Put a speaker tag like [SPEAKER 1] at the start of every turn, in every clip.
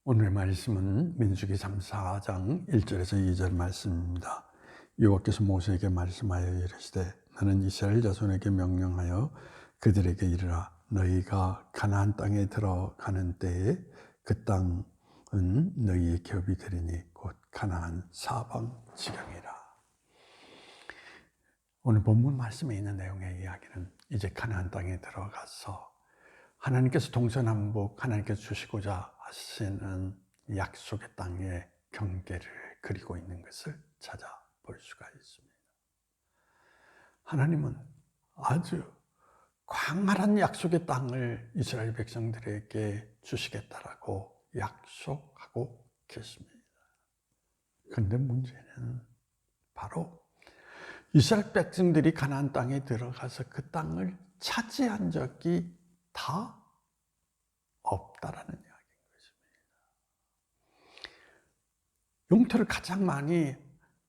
[SPEAKER 1] 오늘의 말씀은 민수기 3, 4장 1절에서 2절 말씀입니다. 여호와께서 모세에게 말씀하여 이르시되 너는 이스라엘 자손에게 명령하여 그들에게 이르라. 너희가 가나안 땅에 들어가는 때에 그 땅은 너희의 기업이 되리니 곧 가나안 사방 지경이라. 오늘 본문 말씀에 있는 내용의 이야기는 이제 가나안 땅에 들어가서 하나님께서 동서남북 하나님께서 주시고자 하시는 약속의 땅의 경계를 그리고 있는 것을 찾아볼 수가 있습니다. 하나님은 아주 광활한 약속의 땅을 이스라엘 백성들에게 주시겠다라고 약속하고 계십니다. 그런데 문제는 바로 이스라엘 백성들이 가나안 땅에 들어가서 그 땅을 차지한 적이 다 없다라는 이야기인 것입니다. 영토를 가장 많이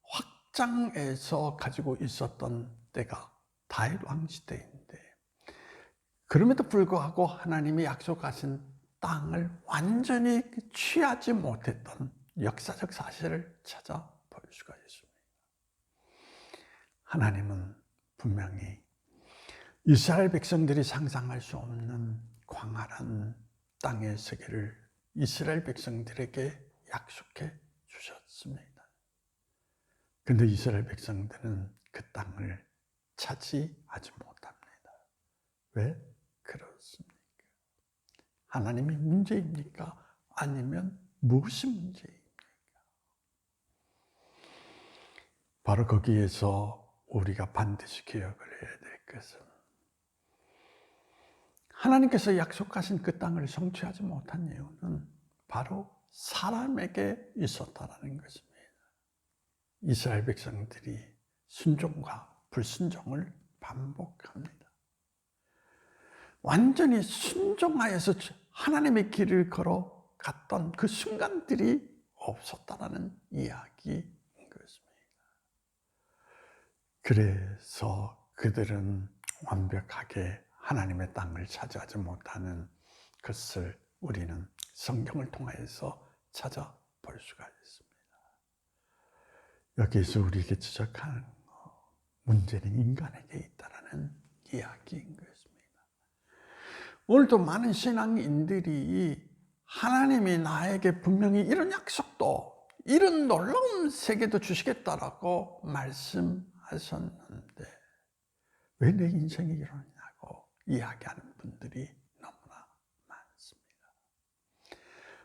[SPEAKER 1] 확장해서 가지고 있었던 때가 다윗 왕 시대인데, 그럼에도 불구하고 하나님이 약속하신 땅을 완전히 취하지 못했던 역사적 사실을 찾아볼 수가 있습니다. 하나님은 분명히 이스라엘 백성들이 상상할 수 없는 광활한 땅의 세계를 이스라엘 백성들에게 약속해 주셨습니다. 그런데 이스라엘 백성들은 그 땅을 차지하지 못합니다. 왜 그렇습니까? 하나님이 문제입니까? 아니면 무엇이 문제입니까? 바로 거기에서 우리가 반드시 기억을 해야 될 것은, 하나님께서 약속하신 그 땅을 성취하지 못한 이유는 바로 사람에게 있었다는 것입니다. 이스라엘 백성들이 순종과 불순종을 반복합니다. 완전히 순종하여서 하나님의 길을 걸어갔던 그 순간들이 없었다는 이야기인 것입니다. 그래서 그들은 완벽하게 하나님의 땅을 차지하지 못하는 것을 우리는 성경을 통해서 찾아볼 수가 있습니다. 여기에서 우리에게 지적하는 문제는 인간에게 있다는 이야기인 것입니다. 오늘도 많은 신앙인들이 하나님이 나에게 분명히 이런 약속도, 이런 놀라운 세계도 주시겠다라고 말씀하셨는데 왜 내 인생이 이러냐고 이야기하는 분들이 너무나 많습니다.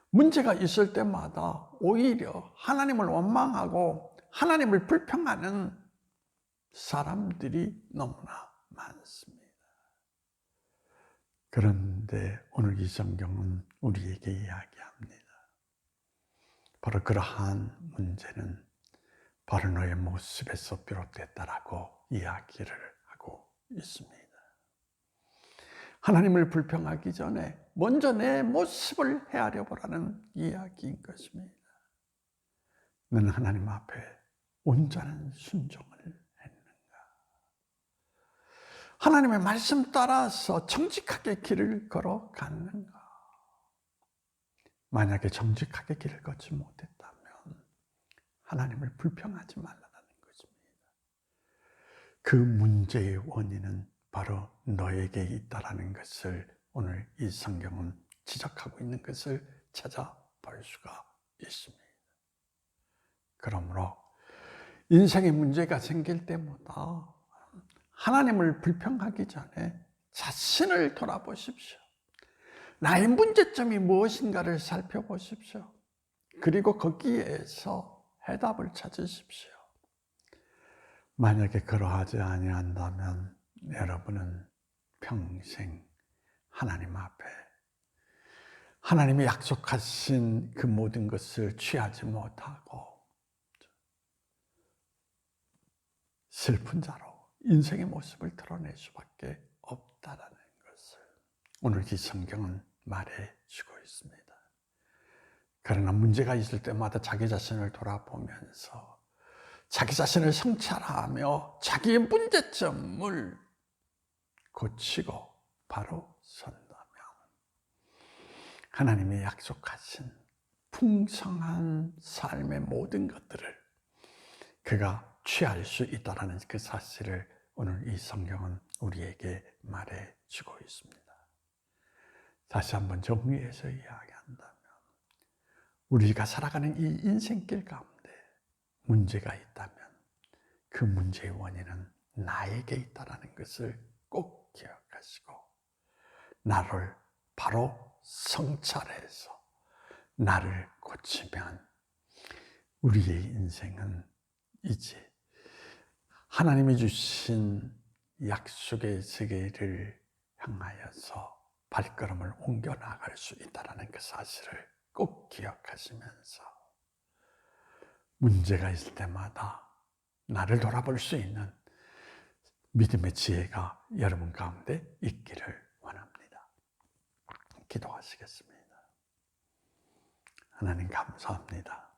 [SPEAKER 1] 문제가 있을 때마다 오히려 하나님을 원망하고 하나님을 불평하는 사람들이 너무나 많습니다. 그런데 오늘 이 성경은 우리에게 이야기합니다. 바로 그러한 문제는 바로 너의 모습에서 비롯됐다라고 이야기를 하고 있습니다. 하나님을 불평하기 전에 먼저 내 모습을 헤아려 보라는 이야기인 것입니다. 너는 하나님 앞에 온전한 순종을 했는가? 하나님의 말씀 따라서 정직하게 길을 걸어갔는가? 만약에 정직하게 길을 걷지 못했다면 하나님을 불평하지 말라는 것입니다. 그 문제의 원인은 바로 너에게 있다라는 것을 오늘 이 성경은 지적하고 있는 것을 찾아볼 수가 있습니다. 그러므로 인생에 문제가 생길 때마다 하나님을 불평하기 전에 자신을 돌아보십시오. 나의 문제점이 무엇인가를 살펴보십시오. 그리고 거기에서 해답을 찾으십시오. 만약에 그러하지 아니한다면 여러분은 평생 하나님 앞에 하나님이 약속하신 그 모든 것을 취하지 못하고 슬픈 자로 인생의 모습을 드러낼 수밖에 없다라는 것을 오늘 이 성경은 말해주고 있습니다. 그러나 문제가 있을 때마다 자기 자신을 돌아보면서 자기 자신을 성찰하며 자기의 문제점을 고치고 바로 선다면 하나님이 약속하신 풍성한 삶의 모든 것들을 그가 취할 수 있다는 그 사실을 오늘 이 성경은 우리에게 말해주고 있습니다. 다시 한번 정리해서 이야기한다면 우리가 살아가는 이 인생길 가운데 문제가 있다면 그 문제의 원인은 나에게 있다는 것을 꼭 기억하시고 나를 바로 성찰해서 나를 고치면 우리의 인생은 이제 하나님이 주신 약속의 세계를 향하여서 발걸음을 옮겨 나갈 수 있다는 그 사실을 꼭 기억하시면서 문제가 있을 때마다 나를 돌아볼 수 있는 믿음의 지혜가 여러분 가운데 있기를 원합니다. 기도하시겠습니다. 하나님 감사합니다.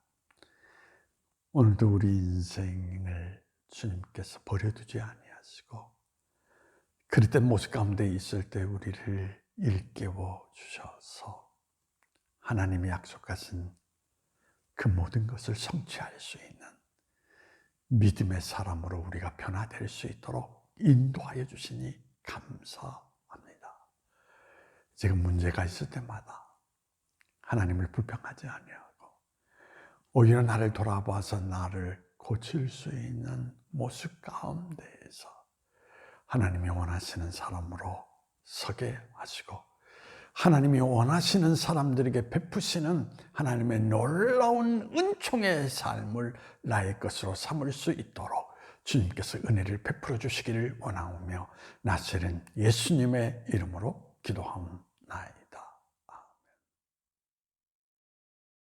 [SPEAKER 1] 오늘도 우리 인생을 주님께서 버려두지 아니하시고 그릇된 모습 가운데 있을 때 우리를 일깨워 주셔서 하나님이 약속하신 그 모든 것을 성취할 수 있는 믿음의 사람으로 우리가 변화될 수 있도록 인도하여 주시니 감사합니다. 지금 문제가 있을 때마다 하나님을 불평하지 아니하고 오히려 나를 돌아봐서 나를 고칠 수 있는 모습 가운데에서 하나님이 원하시는 사람으로 서게 하시고 하나님이 원하시는 사람들에게 베푸시는 하나님의 놀라운 은총의 삶을 나의 것으로 삼을 수 있도록 주님께서 은혜를 베풀어 주시기를 원하오며 나시는 예수님의 이름으로 기도하옵나이다.